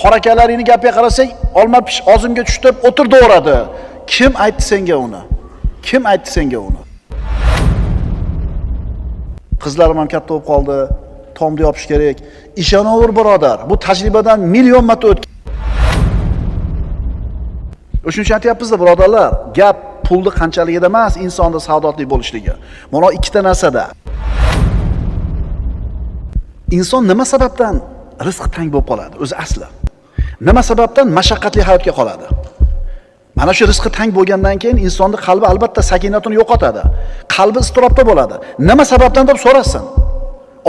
Qorakalaringni gapiga qarasang, olma pish og'zimga tushtirib o'tirdi-o'radi. Kim aytdi senga uni? Kim aytdi senga uni? Qizlarim ham katta bo'lib qoldi. Tomni yopish kerak. Ishonaver birodar, bu tajribadan million marta o'tgan. O'shuncha aytyapmiz-da birodarlar, gap pulni qanchaligida emas, insonda saodatli bo'lishligi. Mana ikkita narsada. Inson nima sababdan rizqi tang bo'lib qoladi? O'zi asli. Nima sababdan mashaqqatli hayotga qoladi? Mana shu rizqi tang bo'lgandan keyin insonning qalbi albatta sakinatini yo'qotadi. Qalbi iztirobda bo'ladi. Nima sababdan deb so'rasin.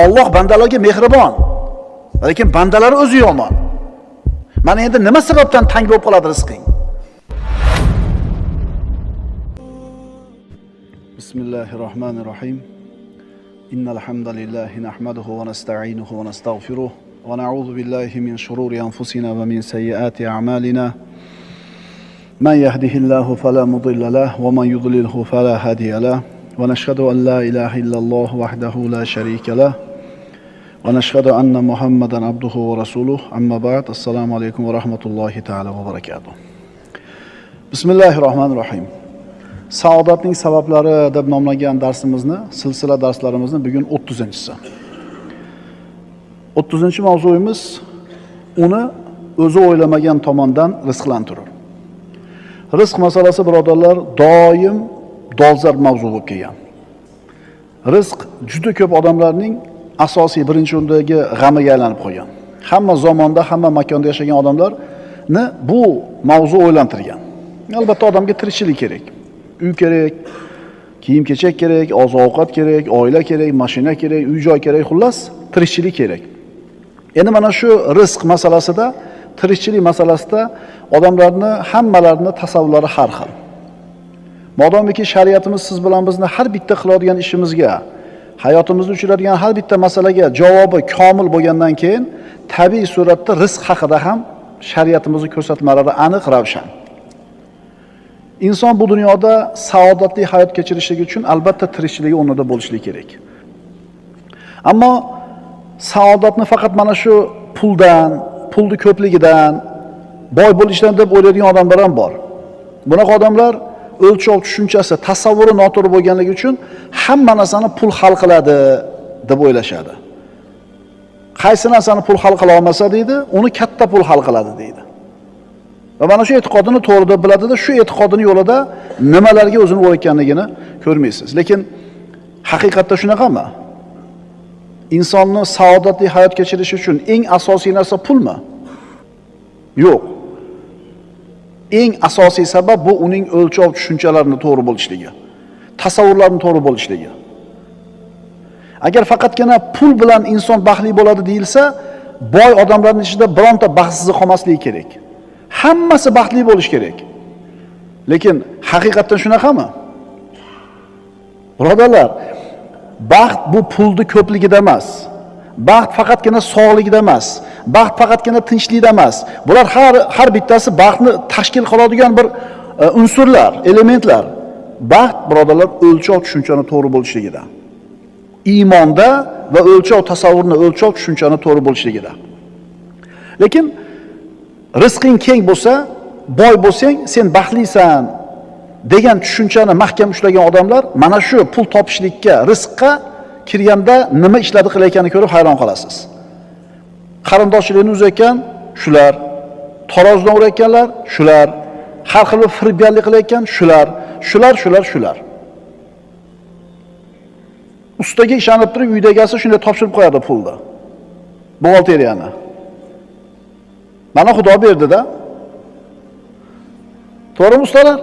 Alloh bandalarga mehribon, lekin bandalar o'zi yomon. Mana endi nima sababdan tang bo'lib qoladi rizqing? Bismillahirrahmanirrahim. Innal hamdalillahi nahmaduhu va nasta'inuhu va nastaghfiruh va na'udzu billahi min shururi anfusina va min sayyiati a'malina. Man yahdihillahu fala mudilla lahu wa man yudlilhu fala hadiya lahu. Wa nashhadu an la ilaha illalloh wahdahu la sharika lahu. Wa nashhadu anna Muhammadan abduhu wa rasuluh. Amma ba'd. Assalomu alaykum va rahmatullohi ta'ala va barakatuh. Bismillahirrahmanirrahim. Saodatning sabablari deb nomlagan darsimizni, silsila darslarimizni bugun 30-si. 30-mavzuyimiz uni o'zi o'ylamagan tomondan rizqlantirur. Rizq masalasi birodarlar doim dolzarb mavzu bo'lib kelgan. Rizq juda ko'p odamlarning asosiy birinchi o'rindagi g'amiga aylanib qolgan. Hamma zamonda, hamma makonda yashagan odamlarni bu mavzu o'ylantirgan. Albatta odamga tirikchilik kerak. Uy kerak, kiyim-kechak kerak, oziq-ovqat kerak, oila kerak, mashina kerak, uy-joy kerak, xullas tirikchilik kerak. Endi mana shu rizq masalasida, tirikchilik masalasida odamlarni hammalarining tasavvurlari har xil. Modomiki shariatimiz siz bilan bizni har bitta qiladigan ishimizga, hayotimizda uchraydigan har bitta masalaga javobi komil bo'lgandan keyin tabiiy suratda rizq haqida ham shariatimizning ko'rsatmalari aniq ravshan. Inson bu dunyoda saodatli hayot kechirishlik uchun albatta tirikchiligi o'rnida bo'lishi kerak. Ammo saodatni faqat mana shu puldan, pulni ko'pligidan, boy bo'lishdan deb o'ylaydigan odamlar ham bor. Bunaqa odamlar o'lchov tushunchasi, tasavvuri noto'g'ri bo'lganligi uchun hamma narsani pul hal qiladi deb o'ylashadi. Qaysi narsani pul hal qila olmasa deydi, uni katta pul hal qiladi deydi. Va mana shu e'tiqodini to'g'ri deb biladida, shu e'tiqodini yo'lida nimalarga o'zini o'rayotganligini ko'rmaysiz. Lekin haqiqatda shunaqami? Insonni saodatli hayot kechirishi uchun eng asosiy narsa pulmi? Yo'q. Eng asosiy sabab bu uning o'lchov tushunchalarining to'g'ri bo'lishligi, tasavvurlarining to'g'ri bo'lishligi. Agar faqatgina pul bilan inson baxtli bo'ladi deyilsa, boy odamlarning ichida bironta baxtsiz qolmasligi kerak. Hammasi baxtli bo'lish kerak. Lekin haqiqatdan shunaqami? Birodarlar, baxt bu pulni ko'pligida emas. Baxt faqatgina sog'ligida emas. Baxt faqatgina tinchlikda emas. Bular har bittasi baxtni tashkil qiladigan bir unsurlar, elementlar. Baxt birodarlar o'lchov tushunchani to'g'ri bo'lishligida. Iymonda va o'lchov tasavvurni, o'lchov tushunchani to'g'ri bo'lishligida. Lekin rizqing keng bo'lsa, boy bo'lsang, sen baxtlisan degan tushunchani mahkam ushlagan odamlar mana shu pul topishlikka, rizqqa kirganda nima ishlarni qilayotganini ko'rib hayron qolasiz. Qarindoshchilikni uzayotgan shular, tarozdan urayotganlar shular, har xil firibgarlik qilayotgan shular. Ustaga ishonib turib uydagisi shunday topshirib qo'yadi pulni. Buxgalteriyani. Mana Xudo berdi-da. To'g'rimi ustalar?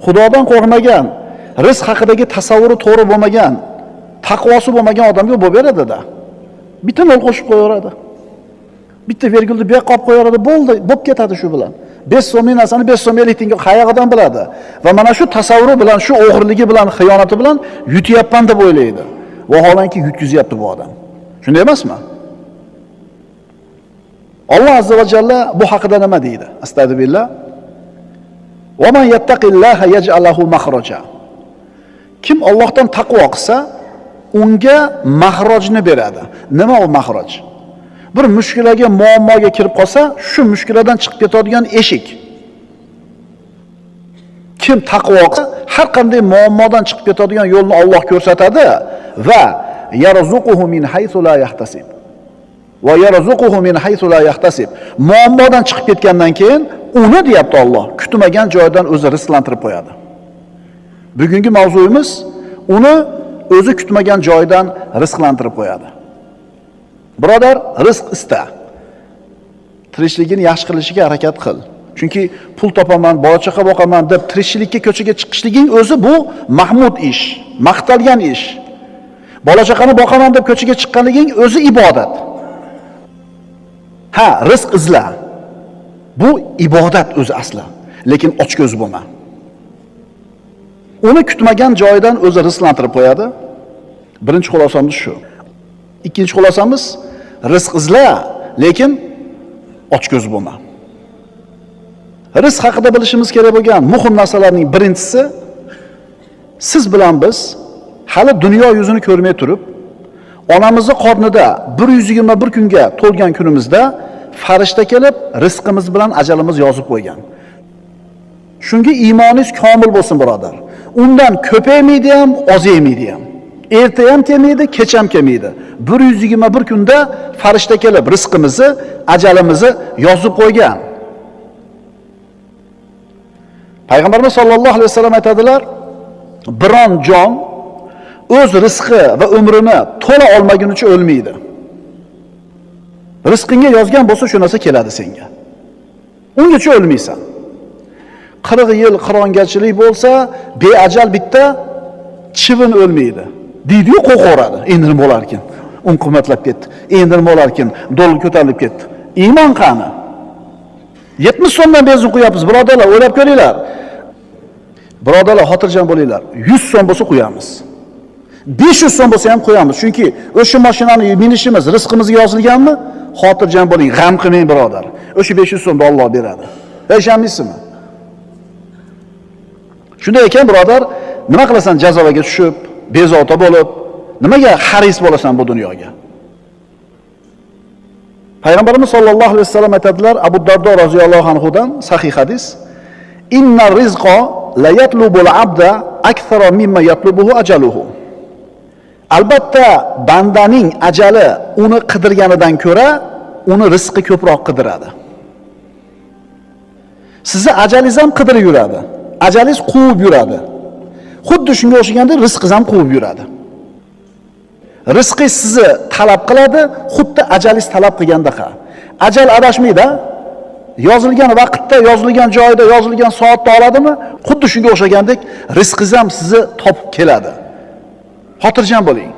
Xudodan qo'rqmagan, rizq haqidagi tasavvuri to'g'ri bo'lmagan, taqvosi bo'lmagan odamga bo'lib beradi-da. Bitta nol qo'shib qo'yaveradi. Bitta virgulni bu yoqqa olib qo'yaveradi, bo'ldi, bo'lib ketadi shu bilan. 5 so'mlik narsani 5 so'mliklikni qayerdan biladi? Va mana shu tasavvuri bilan, shu o'g'irligi bilan, xiyonati bilan yutyapman deb o'ylaydi. Vaholanki yutkizyapti bu odam. Shunday emasmi? Alloh azza va jalla bu haqida nima deydi? Astagfirullah. Va man yattaqillaha yaj'al lahu makhraja. Kim Allohdan taqvo qilsa, unga mahrojni beradi. Nima u mahroj? bir mushkulaga, muammoga kirib qolsa, shu mushkuladan chiqib ketadigan eshik. Kim taqvo qilsa, har qanday muammodan chiqib ketadigan yo'lni Alloh ko'rsatadi va yarzuquhu min haythu la yahtasib. Va yarzuquhu min haythu la yahtasib. Muammodan chiqib ketgandan keyin uni deyapti Alloh, kutmagan joydan o'zi rizqlantirib qo'yadi. Bugungi mavzuyimiz uni o'zi kutmagan joydan rizqlantirib qo'yadi. Birodar, rizq ista. Tirikchiligini yaxshi qilishiga harakat qil. Chunki pul topaman, bola chaqa boqaman deb tirikchilikka ko'chaga chiqishliging o'zi bu mahmud ish, maqtalgan ish. Bola chaqani boqaman deb ko'chaga chiqqanliging o'zi ibodat. Ha, rizq izla. Bu ibodat o'zi asli. Lekin ochko'z bo'lma. Uni kutmagan joydan o'zi rizqlantirib qo'yadi. Birinchi xulosamiz shu. Ikkinchi xulosamiz rizq izla, lekin ochko'z bo'lma. Rizq haqida bilishimiz kerak bo'lgan muhim narsalarning birinchisi, siz bilan biz hali dunyo yuzini ko'rmay turib, onamizning qornida 121 kunga to'lgan kunimizda farishta kelib rizqimiz bilan ajalimiz yozib qo'ygan. Shunga iymoningiz komil bo'lsin, birodar. Undan ko'paymaydi ham, ozaymaydi ham. Erta ham kelmaydi, kech ham kelmaydi. 121 kunda farishta kelib rizqimizni, ajalimizni yozib qo'ygan. Payg'ambarimiz sollallohu alayhi vasallam aytadilar, biron jon o'z rizqi va umrini to'la olmagunicha o'lmaydi. Rizqingga yozgan bo'lsa shu narsa keladi senga. Ungacha o'lmaysan. 40 yil qirongachilik bo'lsa, beajal bitta chivin o'lmaydi. Deydi-yu, qo'qoradi. Endi nima bo'lar ekan? Un qimmatlab ketdi. Endi nima bo'lar ekan? Dollar ko'tarilib ketdi. Iymon qani? 70 so'mdan benzin qo'yapmiz, birodarlar, o'ylab ko'ringlar. Birodarlar, xotirjam bo'linglar. 100 so'm bo'lsa qo'yamiz. 500 so'm bo'lsa ham qo'yamiz. Chunki o'sha mashinani minishimiz rizqimizga yozilganmi? Xotirjam bo'ling, g'am qilmang, birodar. O'sha 500 so'mni Alloh beradi. Ishonmaysizmi? Shunday ekan, birodar, nima qilasan jazovaga tushib, bezovta bo'lib, nimaga haris bo'lasan bu dunyoga? Payg'ambarimiz sollallohu alayhi vasallam aytadilar, Abu Dardo roziyallohu anhudan sahih hadis: "Innar rizqa la yatlubul abda akthara mimma yatlubuhu ajaluhu." Albatta, bandaning ajali uni qidirganidan ko'ra, uni rizqi ko'proq qidiradi. Sizni ajalingiz ham qidirib yuradi. Ajalingiz quvib yuradi. Xuddi shunga o'xshaganda rizqingiz ham quvib yuradi. Rizqingiz sizni talab qiladi, xuddi ajalingiz talab qilgandaqa. Ajal adashmaydi. Yozilgan vaqtda, yozilgan joyda, yozilgan soatda oladimi? Xuddi shunga o'xshagandek rizqingiz ham sizni topib keladi. Xotirjam bo'ling.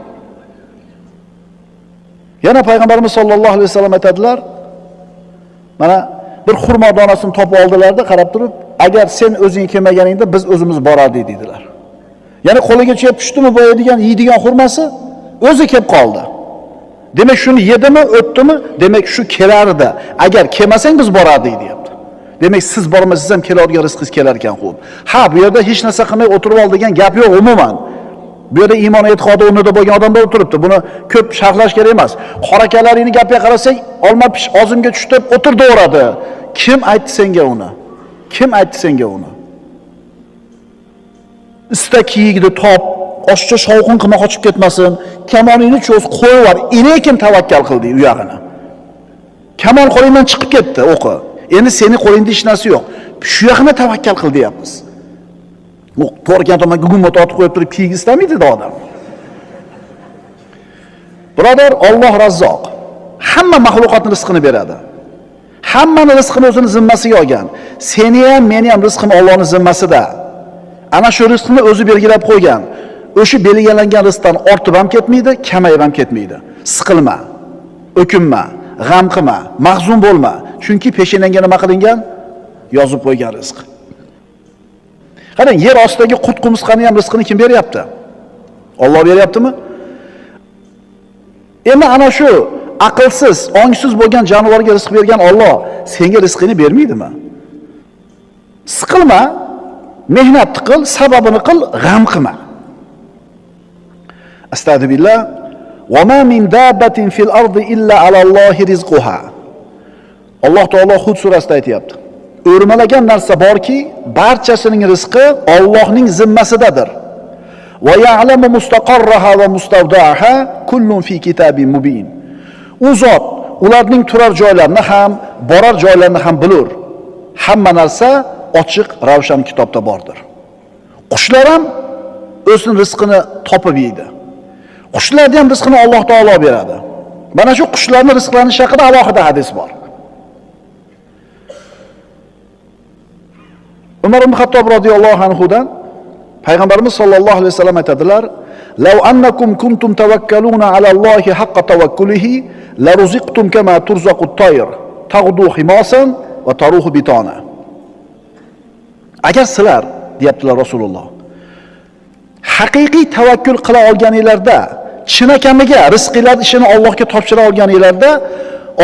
Yana payg'ambarimiz sollallohu alayhi vasallam aytadilar, mana bir xurmo donasini topib oldilarda, qarab turib, agar sen o'zing kelmaganingda biz o'zimiz borardik dedilar. Ya'ni qo'liga tushib tushdimi bo'yadigan, yeydigan xurmasi o'zi kelib qoldi. Demak, shuni yedimi, o'tdimi? Demak, shu kelardi. Agar kelmasang biz borardik deyapti. Demak, siz bormasangiz ham keladigan rizqingiz kelar ekan xo'p. Ha, bu yerda hech narsa qilmay o'tirib ol degan gap yo'q umuman. Bu yerda iymon e'tiqodi o'rnida bo'lgan odamlar o'tiribdi. Buni ko'p sharhlash kerak emas. Qorakalaringning gapiga qarasak, olma pish og'zimga tushdi, o'tirdi-o'radi. Kim aytdi senga uni? Kim aytdi senga uni? Ista kiyigini top, oshcha shovqin qilma qochib ketmasin. Kamoningni cho'z, qo'yib yubor. Inekim tavakkal qildi u yog'ini. Kamon qo'lingdan chiqib ketdi o'qi. Endi seni qo'lingda hech narsa yo'q. Shu yog'ini tavakkal qil deyapmiz. To'rgan tomon gugumot otib qo'yib turib kiyik istamaydi-da odam. Birodar, Alloh Razzoq. Hamma mahluqotning rizqini beradi. Hammani rizqini o'zini zimmasiga olgan. Seni ham, meni ham rizqim Allohning zimmasida. Ana shu rizqni o'zi belgilab qo'ygan. O'sha belgilangan rizqdan ortib ham ketmaydi, kamayib ham ketmaydi. Siqilma, o'kinma, g'am qilma, mahzun bo'lma. Chunki peshinangga nima qilingan? Yozib qo'ygan rizq. Qarang, yer ostidagi qurt qumursqani ham rizqini kim beryapti? Alloh beryaptimi? Endi ana shu aqlsiz, ongsiz bo'lgan jonivorga rizq bergan Alloh senga rizqini bermaydimi? Siqilma, mehnat qil, sababini qil, g'am qilma. Astagfirullah. "Va ma min dabbatin fil ardi illa alallohi rizquha." Alloh taolo Hud surasida aytayapti. O'rmalagan narsa borki, barchasining rizqi Allohning zimmasidadir. Va ya'lamu mustaqarraha va mustavda'aha kullun fi kitabin mubin. U zot ularning turar joylarini ham, borar joylarini ham bilur. Hamma narsa ochiq, ravshan kitobda bordir. Qushlar ham o'zining rizqini topib yeydi. Qushlarga ham rizqini Alloh taolo beradi. Mana shu qushlarning rizqlanishi haqida alohida hadis bor. Umar ibn Xattob radhiyallohu anhudan Payg'ambarimiz sollallohu alayhi vasallam aytadilar: "Law annakum kuntum tawakkaluna ala Allohi haqqa tawakkulihi la ruziqtum kama turzaqu at-tayr, taghdu himasan va taruhu bitona." Agar sizlar, deyaptilar Rasululloh, haqiqiy tavakkul qila olganinglarda, chinakamiga rizqinglar ishini Allohga topshira olganinglarda,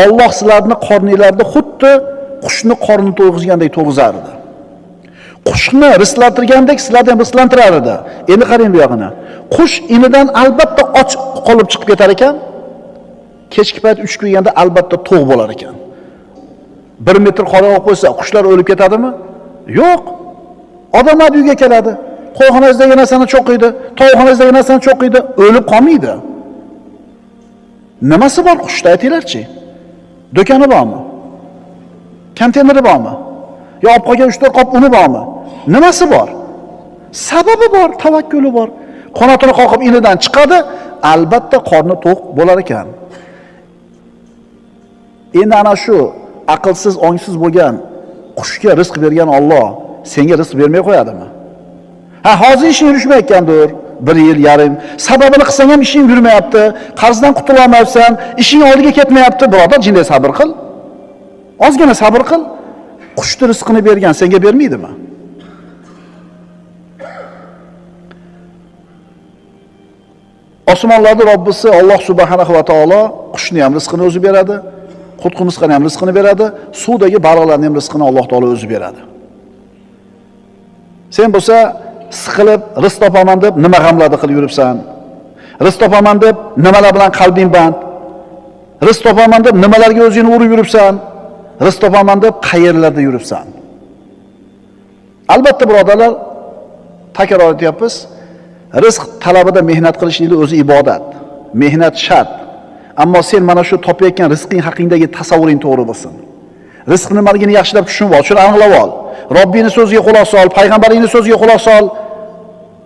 Alloh sizlarni qorninglarda xuddi qushni qornini to'yg'izgandek to'yg'izardi. Qushni rizqlantirgandek sizlarni ham rizqlantirar edi. Endi qarang bu yog'ini. Qush inidan albatta och qolib chiqib ketar ekan. Kechki payt uchib kelganda albatta to'q bo'lar ekan. 1 metr qora olib qo'ysa, qushlar o'lib ketadimi? Yo'q. Odamlar uyga keladi. Qo'yxonasidagi narsani cho'qiydi, tovuqxonasidagi narsani cho'qiydi, o'lib qolmaydi. Nimasi bor qushda aytinglarchi? Do'koni bormi? Konteyneri bormi? Yo olib qolgan 3-4 qop uni bormi? Nimasi bor? Sababi bor, tavakkuli bor. Qanotini qoqib inidan chiqadi, albatta qorni to'q bo'lar ekan. Endi ana shu aqlsiz, ongsiz bo'lgan qushga rizq bergan Alloh senga rizq bermay qo'yadimi? Ha, hozir ishing yurishmayotgandir, 1 yil yarim. Sababini qilsang ham ishing yurmayapti, qarzdan qutula olmayapsan, ishing oldiga ketmayapti. Birodar, jinday sabr qil. Ozgina sabr qil. Qushni rizqini bergan senga bermaydimi? Osmonlarning Robbisi Alloh subhanahu va taolo qushni ham rizqini o'zi beradi, qutqumizqani ham rizqini beradi, suvdagi baliqlarning ham rizqini Alloh taolo o'zi beradi. Sen bo'lsa siqilib rizq topaman deb nima g'amlarni qilib yuribsan? Rizq topaman deb nimalar bilan qalbing band? Rizq topaman deb nimalarga o'zingni urib yuribsan? Rizq topaman deb qayerlarda yuribsan? Albatta birodarlar, takror aytyapmiz, rizq talabida mehnat qilishning o'zi ibodat. Mehnat shart. Ammo sen mana shu topayotgan rizqing haqingdagi tasavvuring to'g'ri bo'lsin. Rizq nimaligini yaxshilab tushunib ol, shuni aniqlab ol. Robbingning so'ziga quloq sol, payg'ambaringning so'ziga quloq sol.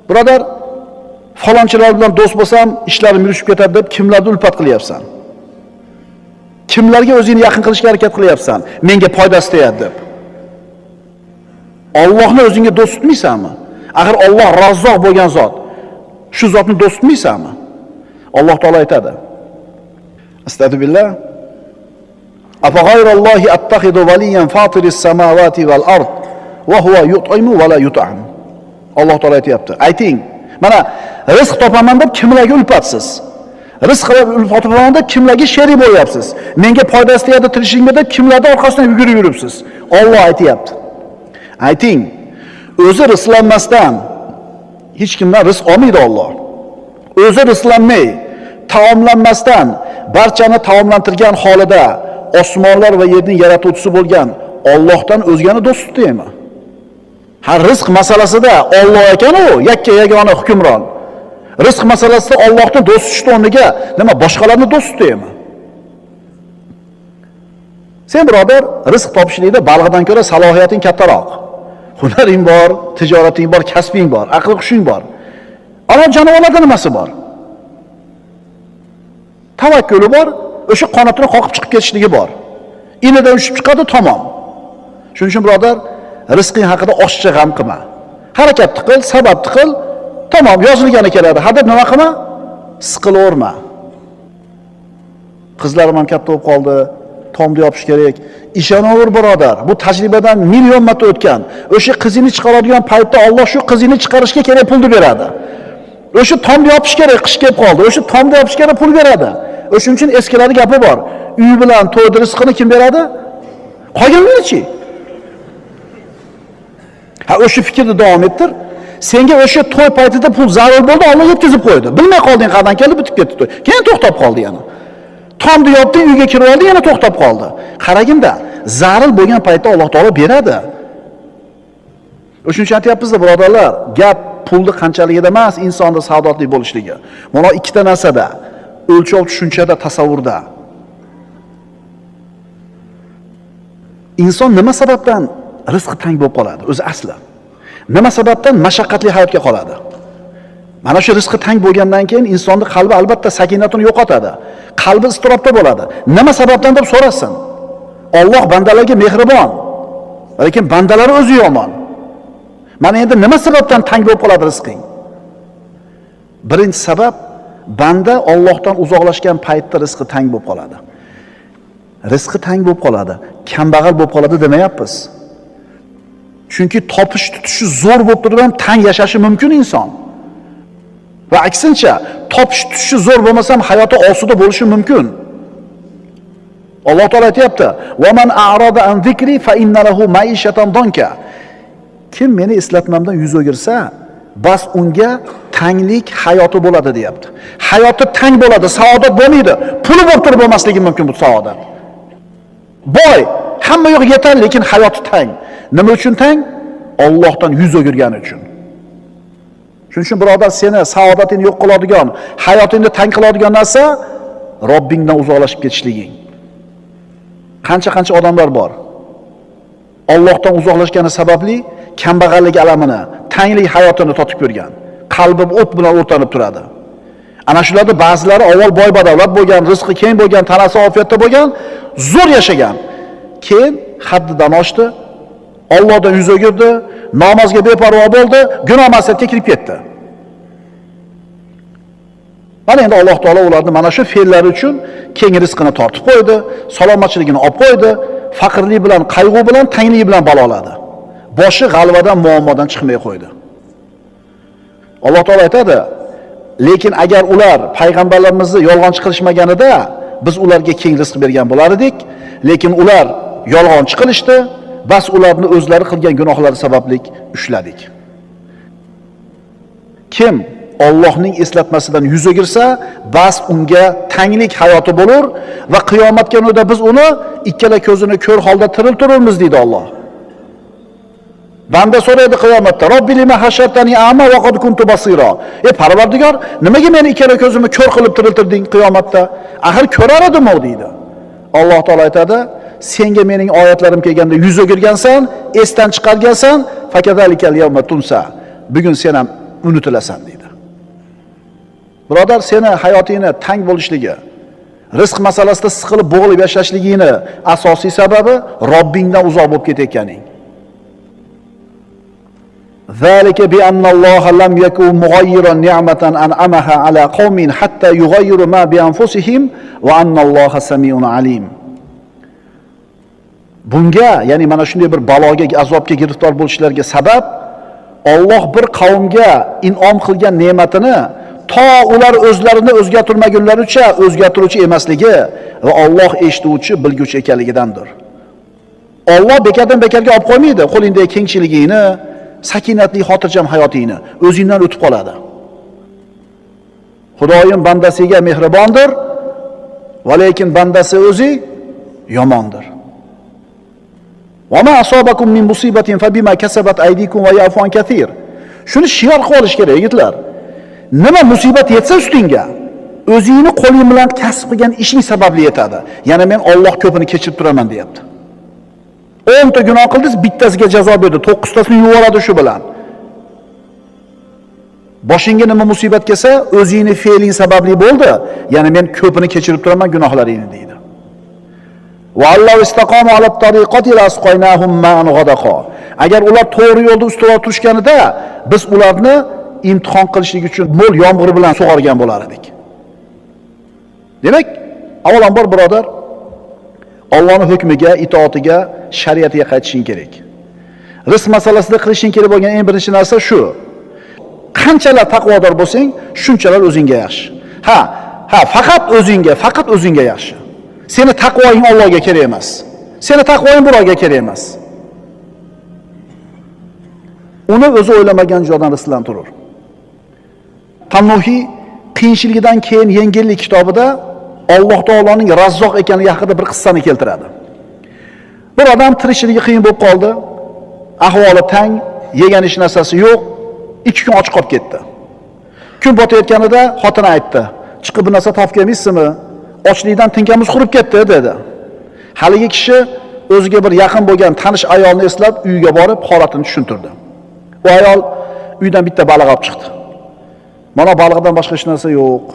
Birodar, falonchilar bilan do'st bo'lsam, ishlarim yurishib ketadi deb kimlarni ulfat qilyapsan? Kimlarga o'zingni yaqin qilishga harakat qilyapsan? Menga foydasi tegadi deb. Allohni o'zingga do'st tutmaysanmi? Axir Alloh Razzoq bo'lgan zot. Shu zotni do'st tutmaysanmi? Alloh taolo aytadi: Astagfirullah. Afa g'ayrallohi attaxidu valiyan fatiris samawati val ard va huwa yut'imu va la yut'am. Alloh taolo aytayapti. Ayting, mana rizq topaman deb kimlarga ulfatsiz? Rizq topaman deb kimlarga sherik bo'lyapsiz? Menga foydasi tegadi tirishingda deb kimlarning orqasidan yugurib yuribsiz? Alloh aytayapti. Ayting, o'zi rizqlanmasdan hech kimdan rizq olmaydi Alloh. O'zi rizqlanmay, taomlanmasdan barchani taomlantirgan holida osmonlar va yerning yaratuvchisi bo'lgan Allohdan o'zgani do'st tutaymi? Ha, rizq masalasida Alloh ekan u, yakka yagona hukmron. Rizq masalasida Allohni do'st tutishni o'rniga nima boshqalarni do'st tutaymi? Sen birodar, rizq topishlikda balg'adan ko'ra salohiyating kattaroq. Hunaring bor, tijorating bor, kasbing bor, aql hushing bor. Ana jonivorlarda nimasi bor? Tavakkuli bor, o'sha qanotini qoqib chiqib ketishligi bor. Inidan ushib chiqadi, tamom. Shuning uchun birodar, rizqing haqida oshcha g'am qilma. Harakatni qil, sababni qil, tamom, yozilgani keladi. Hadeb nima qilma? Siqilaverma. Qizlarim ham katta bo'lib qoldi, tomni yopish kerak. Ishonaver birodar, bu tajribadan million marta o'tgan. O'sha qizini chiqaradigan paytda Alloh shu qizini chiqarishga kerak pulni beradi. O'sha tomni yopish kerak, qish kelib qoldi. O'sha tomni yopish kerak pul beradi. O'shuning uchun eskilarning gapi bor. Uy bilan to'yda rizqini kim beradi? Qolganlarchi? Ha, o'sha fikrni davom ettir. Senga o'sha to'y paytida pul zarur bo'ldi, Alloh yetkazib qo'ydi. Bilmay qolding qandan keldi, bitib ketdi to'y. Keyin to'xtab qoldi yana. Tomni yopding, uyga kirib oldi, yana to'xtab qoldi. Qaraginda, zarur bo'lgan paytda Alloh taolo beradi. O'shuning uchun aytyapmiz-da, birodarlar, gap pulni qanchaligida emas, insonning saodatli bo'lishligi. Mana ikkita narsada, o'lchov tushunchada, tasavvurda. Inson nima sababdan rizqi tang bo'lib qoladi? O'zi asli. Nima sababdan mashaqqatli hayotga qoladi? Mana shu rizqi tang bo'lgandan keyin insonning qalbi albatta sakinatini yo'qotadi. Qalbi iztirobda bo'ladi. Nima sababdan deb so'rasin. Alloh bandalarga mehribon, lekin bandalar o'zi yomon. Mana endi nima sababdan tang bo'lib qoladi rizqing? Birinchi sabab, banda Allohdan uzoqlashgan paytda rizqi tang bo'lib qoladi. Rizqi tang bo'lib qoladi, kambag'al bo'lib qoladi demayapmiz. Chunki topish tutishi zo'r bo'lib turib ham tang yashashi mumkin inson. Va aksincha, topish tutishi zo'r bo'lmasa ham hayoti osuda bo'lishi mumkin. Alloh taolo aytayapti: "Va man a'rada an zikri fa inna lahu ma'ishatan donka." Kim meni eslatmamdan yuz o'girsa, bas unga tanglik hayoti bo'ladi deyapti. Hayoti tang bo'ladi, saodat bo'lmaydi. Puli bo'lib turib bo'lmasligi mumkin bu saodat. Boy, hamma yo'q yetar, lekin hayoti tang. Nima uchun tang? Allohdan yuz o'girgani uchun. Shuning uchun birodar, seni saodatini yo'q qiladigan, hayotingni tang qiladigan narsa Robbingdan uzoqlashib ketishliging. Qancha odamlar bor. Allohdan uzoqlashgani sababli kambag'allik alamini, tanglik hayotini totib ko'rgan. Qalbi o't bilan o'rtanib turadi. Ana shularda ba'zilari avval boy badavlat bo'lgan, rizqi keng bo'lgan, tanasi ofiyatda bo'lgan, zo'r yashagan. Keyin haddidan oshdi, Allohdan yuz o'girdi, namozga beparvo bo'ldi, gunoh ma'siyatga kirib ketdi. Mana endi Alloh taolo ularni mana shu fe'llari uchun keng rizqini tortib qo'ydi, salomatchiligini olib qo'ydi, faqirlik bilan, qayg'u bilan, tanglik bilan baloladi. Boshi g'alvadan, muammodan chiqmay qo'ydi. Alloh taolo aytadi: "Lekin agar ular payg'ambarlarimizni yolg'onchi qilishmaganida, biz ularga keng rizq bergan bo'lar edik, lekin ular yolg'onchi qilishdi, bas ularni o'zlari qilgan gunohlari sababli ushladik." Kim Allohning eslatmasidan yuz o'girsa, bas unga tanglik hayoti bo'lur va qiyomat kunida biz uni ikkala ko'zini ko'r holda tiriltiramiz deydi Alloh. Banda so'raydi qiyomatda: "Robbi lima hashartani a'ma va qad kuntu basira." Parvardigor, nimaga meni ikkala ko'zimni ko'r qilib tiriltirding qiyomatda? Axir ko'rar edim-ku deydi. Alloh taolo aytadi: "Senga mening oyatlarim kelganda yuz o'girgansan, esdan chiqargansan, fakazalikal yawma tunsa." Bugun sen ham unutilasan deydi. Birodar, seni hayotingni tang bo'lishligi, rizq masalasida siqilib bo'g'ilib yashashligingni asosiy sababi Robbingdan uzoq bo'lib ketayotganing. Zalika bi anna Alloh lam yakun mughayyiran ni'matan an'amaha ala qaumin hatta yughayyiru ma bi anfusihim va anna Alloha samiun alim. Bunga, ya'ni mana shunday bir baloga, azobga giriftor bo'lishlariga sabab Alloh bir qavmga in'om qilgan ne'matini to ular o'zlarini o'zgartirmagunlaricha o'zgartiruvchi emasligi va Alloh eshituvchi, bilguvchi ekanligidandir. Alloh bekardan bekarga olib qo'ymaydi. Qo'lingdagi kengchiligingni, sakinatli, xotirjam hayotingni o'zingdan o'tib qoladi. Xudoyim bandasiga mehribondir, va lekin bandasi o'zi yomondir. Va ma asobakum min musibatin fa bima kasabat aydikum va ya'fu an kathir. Shuni shior qilib olish kerak, yigitlar. Nima musibat yetsa ustingga, o'zingni qo'ling bilan kasb qilgan ishing sababli yetadi. Yana men Alloh ko'pini kechirib turaman deyapti. 10 ta gunoh qildingiz, bittasiga jazo berdi, 9 tasini yuvoradi shu bilan. Boshingga nima musibat kelsa, o'zingni fe'ling sababli bo'ldi. Yana men ko'pini kechirib turaman gunohlaringni deydi. Va Alloh istaqomu ala tariqati lasqaynahum ma'an ghadaqa. Agar ular to'g'ri yo'lda ustuvor turishganida, biz ularni imtihon qilishlik uchun mo'l yomg'ir bilan sug'organ bo'lar edik. Demak, avvalambor birodar, Allohning hukmiga, itoatiga, shariatiga qaytishing kerak. Rizq masalasida qilishing kerak bo'lgan eng birinchi narsa shu. Qanchalar taqvodor bo'lsang, shunchalar o'zingga yaxshi. Faqat o'zingga yaxshi. Seni taqvoing Allohga kerak emas. Seni taqvoing birovga kerak emas. uni o'zi o'ylamagan joydan rizqlantirur. Tannuhiy qiyinchiligidan keyin yengillik kitobida Alloh taoloning Razzoq ekanligi haqida bir qissani keltiradi. Bir odam tirikchiligi qiyin bo'lib qoldi. Ahvoli tang, yegan ish narsasi yo'q. 2 kun och qolib ketdi. Kun botayotganida xotini aytdi: "Chiqib bir narsa topib kelmaysizmi? Ochlikdan tinkamiz qurib ketdi" dedi. Haligi kishi o'ziga bir yaqin bo'lgan tanish ayolni eslab uyiga borib holatini tushuntirdi. Bu ayol uydan bitta baliq olib chiqdi. Mana baliqdan boshqa hech narsa yo'q.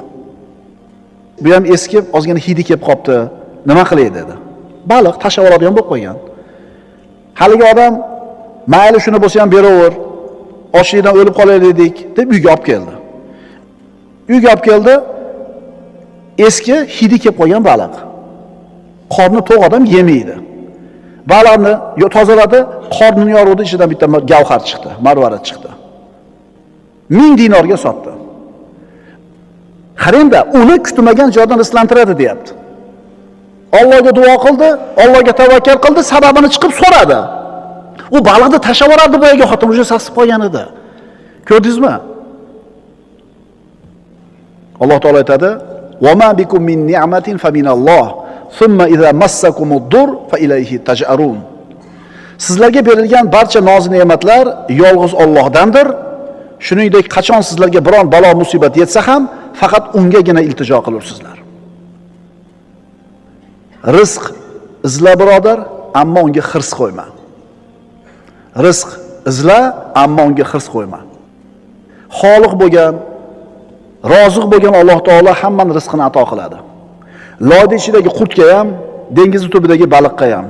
Bu ham eskib, ozgina hidi kelib qopti. Nima qilay dedi. Baliq tashlab oladigan bo'lib qo'ygan. Haligi odam mayli shuni bo'lsa ham beraver. Ochlikdan o'lib qolaylik deb uyga olib keldi. Uyga olib keldi. Eski hidi kelib qo'ygan baliq. Qorni to'q odam yemaydi. Baliqni tozaladi, qornini yoruvdi, ichidan bitta gavhar chiqdi, marvarat chiqdi. 1000 dinorga sotdi. Qarangda, uni kutmagan joydan rizqlantiradi deyapti. Allohga duo qildi, Allohga tavakkal qildi, sababini chiqib so'radi. U baliqni tashlab yuborardi boyaga xotin o'sha sasib qolgan edi. Ko'rdingizmi? Alloh taolo aytadi: "Va ma bikum min ni'matin fa minalloh, thumma idza massakumud-dur fa ilayhi taj'arun." Sizlarga berilgan barcha noz ne'matlar yolg'iz Allohdandir. Shuningdek, qachon sizlarga biron balo musibat yetsa ham, faqat ungagina iltijo qilursizlar. Rizq izla birodar, ammo unga hirs qo'yma. Rizq izla, ammo unga hirs qo'yma. Xoliq bo'lgan, roziq bo'lgan Alloh taolo hammani rizqini ato qiladi. Loyda ichidagi qurtga ham, dengiz tubidagi baliqqa ham,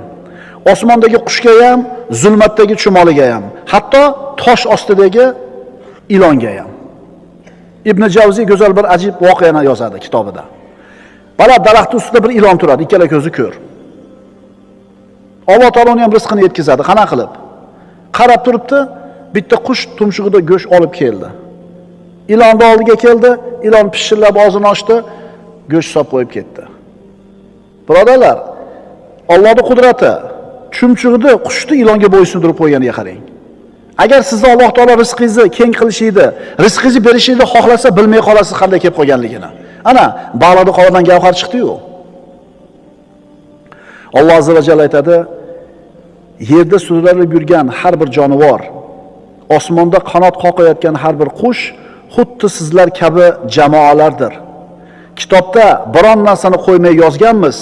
osmondagi qushga ham, zulmatdagi chumoliga ham, hatto tosh ostidagi ilonga ham. Ibn Javziy go'zal bir ajib voqeani yozadi kitobida. Baland daraxt ustida bir ilon turadi, ikkala ko'zi ko'r. Alloh taolo uni ham rizqini yetkazadi. Qana qilib? Qarab turibdi, bitta qush tumshug'ida go'sht olib keldi. Ilonni oldiga keldi, ilon pishillab og'zini ochdi, go'sht solib qo'yib ketdi. Birodarlar, Allohning qudrati, chumchug'ida qushni ilonga bo'ysundirib qo'yganiga qarang. Agar sizni Alloh taolo rizqingizni keng qilishini, rizqingizni berishini xohlasa, bilmay qolasiz qanday kelib qolganligini. Ana, baliqni qonidan gavhar chiqdi-yu. Alloh azza va jalla aytadi: "Yerda suzilib yurgan har bir jonivor, osmonda qanot qoqayotgan har bir qush xuddi sizlar kabi jamoalardir. Kitobda biron narsani qo'ymay yozganmiz,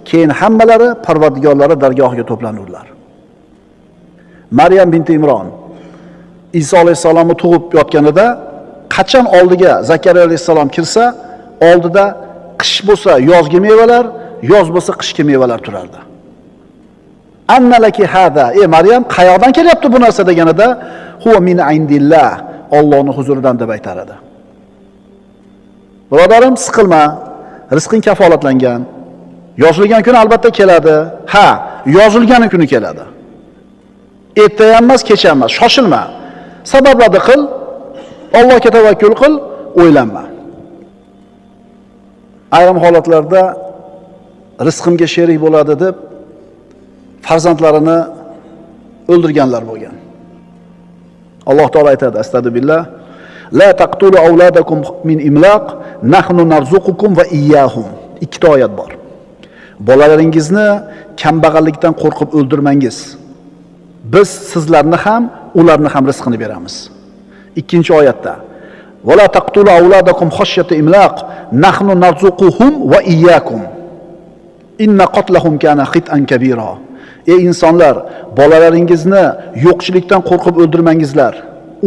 keyin hammalari Parvardigorlari dargohiga to'planurlar." Maryam binti Imron Iso alayhisalomni tug'ib yotganida qachon oldiga Zakariya alayhisalom kirsa, oldida qish bo'lsa yozgi mevalar, yoz bo'lsa qishki mevalar turardi. Annalaki hada, ey Maryam, qayoqdan kelyapti bu narsa deganida, huwa min indillah, Allohning huzuridan deb aytar edi. Birodarim, siqilma, rizqing kafolatlangan. Yozilgan kun albatta keladi. Ha, yozilgan kuni keladi. Erta emas, kech emas, shoshilma. Sabablarni qil, Allohga tavakkul qil, o'ylanma. Ayrim holatlarda rizqimga sherik bo'ladi deb farzandlarini o'ldirganlar bo'lgan. Alloh taolo aytadi: "Astagfirullah, la taqtulu auladakum min imlaq, nahnu narzuqukum va iyyahum." Ikkita oyat bor. Bolalaringizni kambag'allikdan qo'rqib o'ldirmangiz. Biz sizlarni ham, ularni ham rizqini beramiz. Ikkinchi oyatda: "Va la taqtulu auladakum khashyata imlaq, nahnu narzuquhum va iyyakum. Inna qatlahum kana khit'an kabira." Ey insonlar, bolalaringizni yo'qchilikdan qo'rqib o'ldirmangizlar.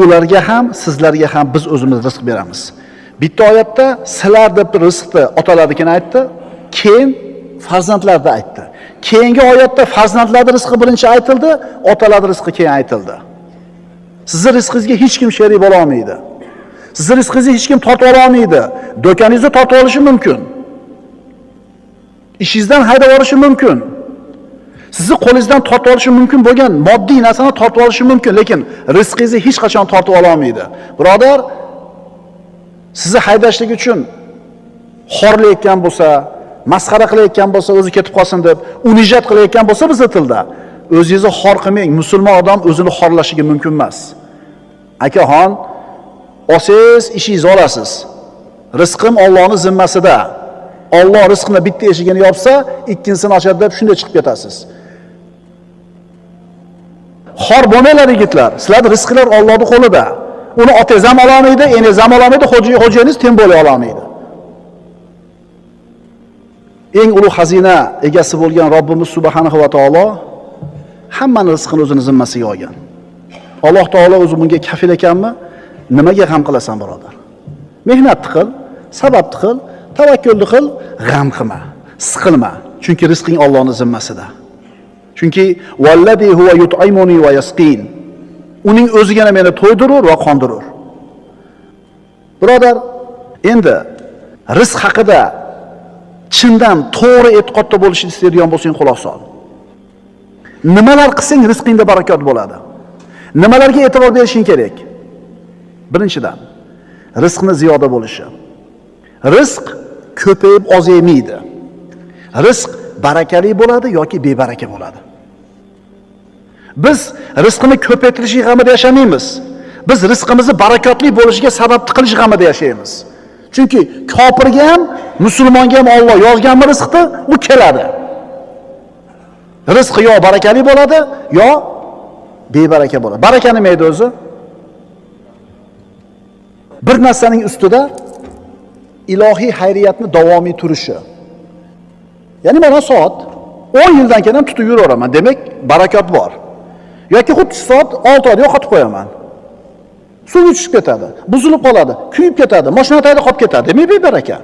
Ularga ham, sizlarga ham biz o'zimiz rizq beramiz. Bitta oyatda sizlar deb rizqni otalarnikini aytdi, keyin farzandlarni aytdi. Keyingi oyatda farzandlarning rizqi birinchi aytildi, otalarning rizqi keyin aytildi. Sizning rizqingizga hech kim sherik bo'la olmaydi. Sizning rizqingizni hech kim tortib ola olmaydi. Do'koningizni tortib olishi mumkin. Ishingizdan haydab olishi mumkin. Sizni qo'lingizdan tortib olishi mumkin bo'lgan moddiy narsani tortib olishi mumkin, lekin rizqingizni hech qachon tortib ola olmaydi. Birodar, sizni haydashlik uchun xorlayotgan bo'lsa, masxara qilayotgan bo'lsa, o'zi ketib qolsin deb, unijat qilayotgan bo'lsa bizning tilda, o'zingizni xor qilmang. Musulmon odam o'zini xorlashiga mumkin emas. Akaxon, olsangiz ishingizni olasiz. Rizqim Allohning zimmasida. Alloh rizqni bitta eshigini yopsa, ikkinchisini ochadi deb shunday chiqib ketasiz. Xor bo'lmanglar yigitlar. Sizlarning rizqinglar Allohning qo'lida. Uni otangiz ham ola olmaydi, eningiz ham ola olmaydi, xo'jayingiz teng bo'la olmaydi. Eng ulug' xazina egasi bo'lgan Robbimiz subhanahu va taolo hammani rizqini o'zining zimmasiga olgan. Alloh taolo o'zi bunga kafil ekanmi? Nimaga g'am qilasan, birodar? Mehnat qil, sabab qil, tavakkul qil, g'am qilma, siqilma. Chunki rizqing Allohning zimmasida. Chunki vallazi huwa yut'imuni va yasqin. Uning o'zigina meni to'ydirur va qondirur. Birodar, endi rizq haqida chindan to'g'ri e'tiqodda bo'lishni istaydigan bo'lsang, quloq sol. Nimalar qilsang rizqingda barakot bo'ladi? Nimalarga e'tibor berishing kerak? Birinchidan, rizqni ziyoda bo'lishi. Rizq ko'payib ozaymaydi. Rizq barakali bo'ladi yoki bebaraka bo'ladi. Biz rizqni ko'paytirish g'amida yashamaymiz. Biz rizqimizni barakotli bo'lishiga sabab qilish g'amida yashaymiz. Chunki kofirga ham, musulmonga ham Alloh yozganmi rizqni, u keladi. Rizq yo barakali bo'ladi, yo bebaraka bo'ladi. Baraka nima edi o'zi? Bir narsaning ustida ilohiy xayriyatni davomiy turishi. Ya'ni mana soat 10 yildan keyin ham tutib yuraveraman. Demak, barakot bor. Yoki xuddi soat 6 oyda yo'qotib qo'yaman. Suv tushib ketadi, buzilib qoladi, kuyib ketadi, mashina tayda qolib ketadi. Demak, bebaraka.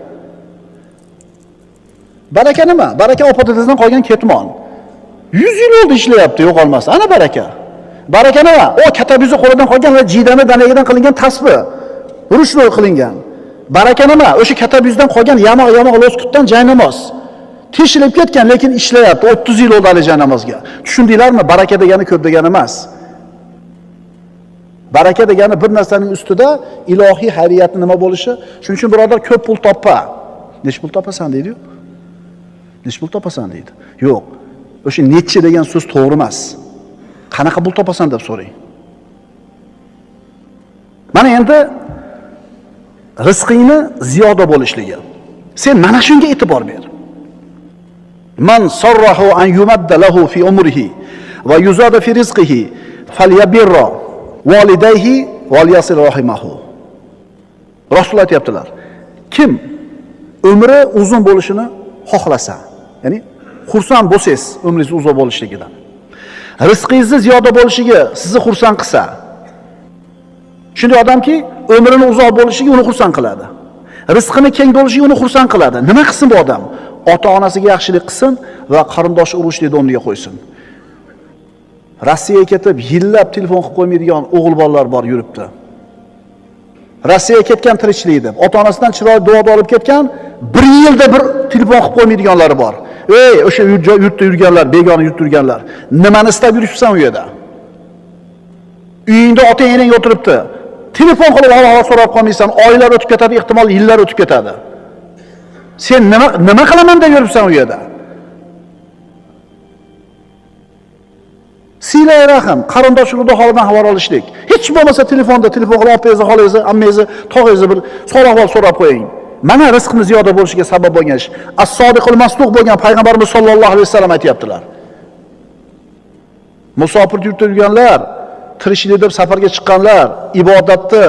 Baraka nima? Baraka opa-dadasidan qolgan ketmon. 100 yil oldi ishlayapti, yo'qolmasdan. Ana baraka. Baraka nima? O katabizni qo'lidan qolgan va jiydami danagidan qilingan tasbih, rushro'y qilingan. Baraka nima? O'sha katabizdan qolgan yamoq loskutdan joy namoz. Teshilib ketgan, lekin ishlayapti. 30 yil oldi hali joy namozga. Tushundinglarmi? Baraka degani ko'p degani emas. Baraka degani bir narsaning ustida ilohiy xayriyatni nima bo'lishi. Shuning uchun birodar ko'p pul toppa. Nech pul topasan deydi-yu? Nech pul topasan deydi. Yo'q. O'sha nechi degan so'z to'g'ri emas. Qanaqa pul topasan deb so'rang. Mana endi rizqingni ziyoda bo'lishligi. Sen mana shunga e'tibor ber. Man sarrahu an yumadda lahu fi umrihi va yuzada fi rizqihi falyabirra walidayhi walyasil rahimahu. Rasululloh aytibdilar. Kim umri uzun bo'lishini xohlasa, ya'ni xursand bo'lsangiz umringiz uzoq bo'lishligidan, rizqingizni ziyoda bo'lishiga sizni xursand qilsa, shunday odamki umrini uzoq bo'lishiga uni xursand qiladi. Rizqini keng bo'lishiga uni xursand qiladi. Nima qilsin bu odam? Ota-onasiga yaxshilik qilsin va qarindosh urug'chilikni o'rniga qo'ysin. Rossiyaga ketib yillab telefon qilib qo'ymaydigan o'g'il bolalar bor yuribdi. Rossiyaga ketgan tirikchilik deb, ota-onasidan chiroyli duoda olib ketgan, 1 yilda bir telefon qilib qo'ymaydiganlari bor. Ey, o'sha yurtda yurganlar, begona yurtda yurganlar, nimani istab yuribsan u yerda? Uyingda ota-enang o'tiribdi. Telefon qilib havo so'rab qolmaysan, oylar o'tib ketadi, ehtimol yillar o'tib ketadi. Sen nima qilaman deb yuribsan u yerda? Silay rahim, qarindoshlikda holidan xabar olishlik. Hech bo'lmasa telefonda telefon qilib opangizga, xolangizni, ammangizni, tog'ingizni bir so'roq so'rab qo'ying. Mana rizqni ziyoda bo'lishiga sabab bo'lgan ish. As-sodiqul masduq bo'lgan payg'ambarimiz sollallohu alayhi vasallam aytibdilar. Musofir yurtda yurganlar, tirikchilik deb safarga chiqqanlar, ibodatni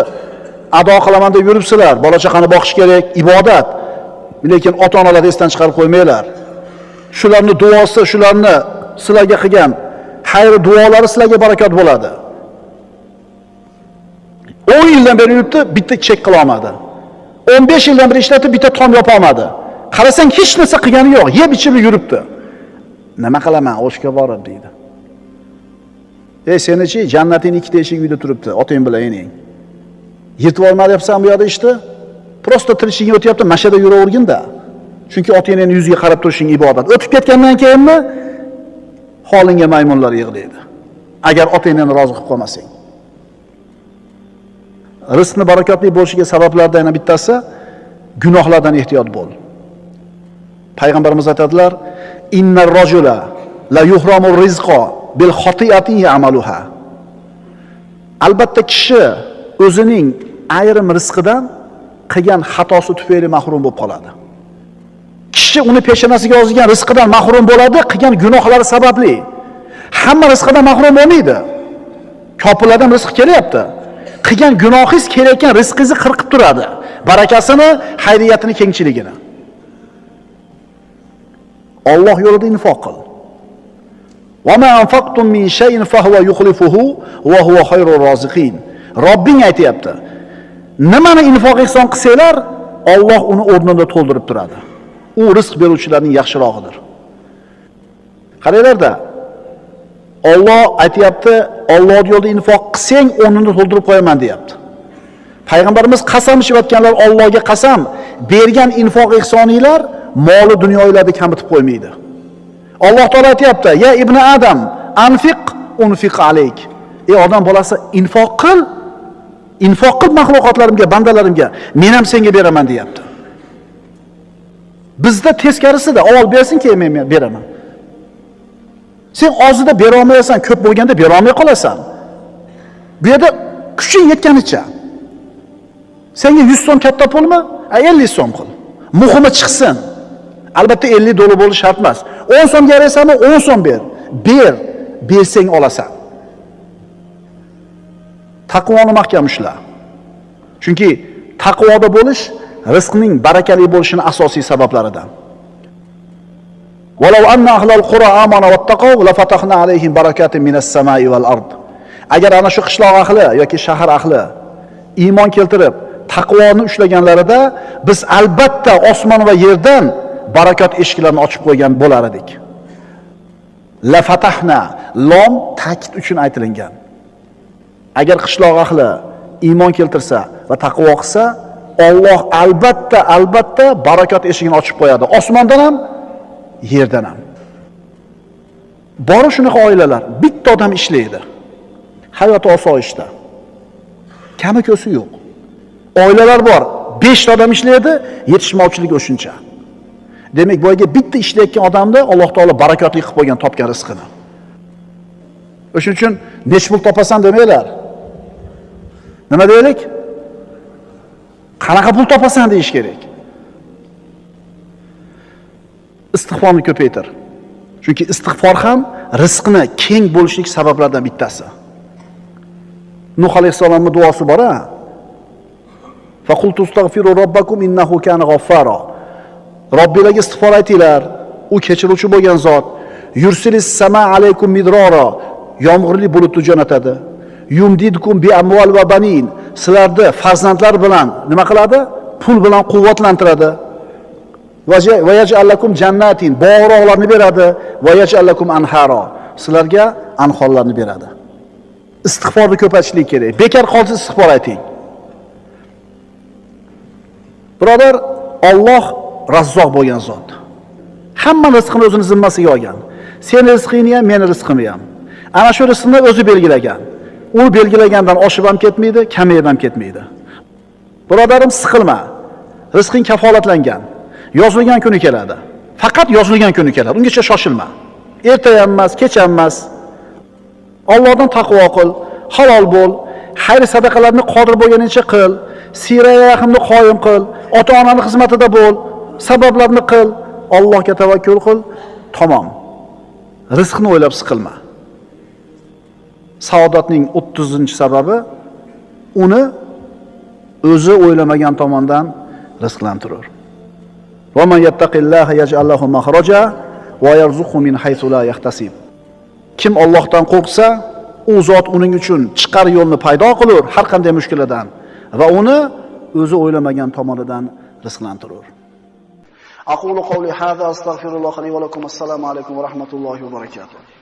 ado qilaman deb yuribsizlar. Bola chaqani boqish kerak, ibodat. Lekin ota-onalarni esdan chiqarib qo'ymanglar. Shularning duosi, shularni sizlarga qilgan xayr duolari sizlarga barakot bo'ladi. 10 yildan beri yuribdi, bitta chek qila olmadi. 15 yildan beri ishlatib, bitta tom yopa olmadi. Qarasang hech narsa qilgani yo'q, yeb ichib yuribdi. Nima qilaman? O'shga borib deydi. Ey senichi, jannating ikkita eshik uyda turibdi, otang bilan ening. Yetib olmayapsan bu yerda ishni? Prosta tirishingga o'tyapti, mashada yuravergin-da. Chunki ota-onaning yuziga qarab turishing ibodat. O'tib ketgandan keyinmi holingga maymunlar yig'laydi. Agar ota-onani rozi qilib qolmasang. Rizqni barakotli bo'lishiga sabablardan yana bittasi gunohlardan ehtiyot bo'l. Payg'ambarimiz aytadilar: "Innar rajula la yuhramur rizqa bil khati'atin ya'maluha." Albatta kishi o'zining ayrim rizqidan qilgan xatosi tufayli mahrum bo'lib qoladi. Kishi uni peshonasiga yozilgan rizqidan mahrum bo'ladi, qilgan gunohlari sababli. Hamma rizqidan mahrum bo'lmaydi. Kofirlardan rizq kelyapti. Qilgan gunohingiz kelayotgan rizqingizni qirqib turadi. Barakasini, xayriyatini, kengchiligini. Alloh yo'lida infoq qil. Va ma anfaqtum min shay'in fa huwa yukhlifuhu va huwa khayrur roziqin. Robbing aytayapti. Nimani infoq ihson qilsanglar, Alloh uni o'rnida to'ldirib turadi. U rizq beruvchilarning yaxshirog'idir. Qaranglarda, Alloh aytayapti, Alloh yo'lida infoq qilsang, o'rnini to'ldirib qo'yaman deyapti. Payg'ambarimiz qasam ichayotganlar Allohga qasam, bergan infoq ihsoninglar moli dunyolarni kamitib qo'ymaydi. Alloh taolo aytayapti, "Ya ibn Adam, anfiq unfiq alayk." Ey odam bolasi, infoq qil. Infoq qil maxluqotlarimga, bandalarimga, men ham senga beraman deyapti. Bizda teskarisida, avval bersin, keyin men beraman. Sen ozida bera olmaysan, ko'p bo'lganda bera olmay qolasan. Bu yerda kuching yetganicha. Senga 100 so'm katta pulmi? 50 so'm qil. Muhimi chiqsin. Albatta 50 dollar bo'lishi shart emas. 10 so'mga yaraysanmi, 10 so'm ber. Bersang olasan. Taqvoni mahkam ushla. Chunki taqvoda bo'lish rizqning barakali bo'lishining asosiy sabablaridan. Walau anna ahlal qura amanu wattaqaw la fatahna alayhim barakatin minas samai wal ard. Agar ana shu qishloq ahli yoki shahar ahli iymon keltirib taqvoni ushlaganlarida biz albatta osmon va yerdan barakat eshiklarini ochib qo'ygan bo'lar edik. La fatahna, lom ta'kid uchun aytilgan. Agar qishloq ahli iymon keltirsa va taqvo qilsa, Alloh albatta barakat eshigini ochib qo'yadi. Osmondan ham, yerdan ham. Bor shunaqa oilalar, bitta odam ishlaydi. Hayoti osoyishta. Kami ko'si yo'q. Oilalar bor, 5 ta odam ishlaydi, yetishmovchilik o'shuncha. Demak, bu yerga bitta ishlayotgan odamda Alloh taolo barakatli qilib qo'ygan topgan rizqini. O'shuning uchun nech pul topasan demanglar. Nima deylik? Qanaqa pul topasan deyish kerak. Istig'forni ko'paytir. Chunki istig'for ham rizqni keng bo'lishlik sabablaridan bittasi. Nuh alayhisolamning duosi bor-a? Faqultu astaghfiru robbakum innahu kana g'affaro. Robbilarga istig'for aytinglar. U kechiruvchi bo'lgan zot. Yursilis sama alaykum midrora. Yomg'irli bulutni jo'natadi. Yumdidkum bi amwal va banin. Sizlarni farzandlar bilan nima qiladi? Pul bilan quvvatlantiradi. Va yaj'alakum jannatin, bog'roqlarni beradi. Va yaj'alakum anharo. Sizlarga anhorlarni beradi. Istig'forni ko'paytirishlik kerak. Bekor qolsa istig'for ayting. Birodar, Alloh Razzoq bo'lgan zot. Hamma rizqini o'zining zimmasiga olgan. Sen rizqingni ham, men rizqimni ham. Ana shu rizqni o'zi belgilagan. U belgilagandan oshib ham ketmaydi, kamayib ham ketmaydi. Birodarim, siqilma. Rizqing kafolatlangan. Yozilgan kuni keladi. Faqat yozilgan kuni keladi. Ungacha shoshilma. Erta ham emas, kech ham emas. Allohdan taqvo qil, halol bo'l, xayr sadaqalarni qodir bo'lganicha qil, siyra-i rahimni qoyim qil, ota-onaning xizmatida bo'l, sabablarni qil, Allohga tavakkul qil, tamom. Rizqni o'ylab siqilma. Saodatning 30-sababi uni o'zi o'ylamagan tomondan rizqlantirur. Va man yattaqillaha yaj'al lahu makhraja va yarzuqhu min haythu la yahtasib. Kim Allohdan qo'rqsa, u zot uning uchun chiqar yo'lni paydo qilur har qanday mushkuladan va uni o'zi o'ylamagan tomonidan rizqlantirur. Aqulu qawli hadha astaghfirulloh li va lakum. Assalomu alaykum va rahmatullohi va barakatuh.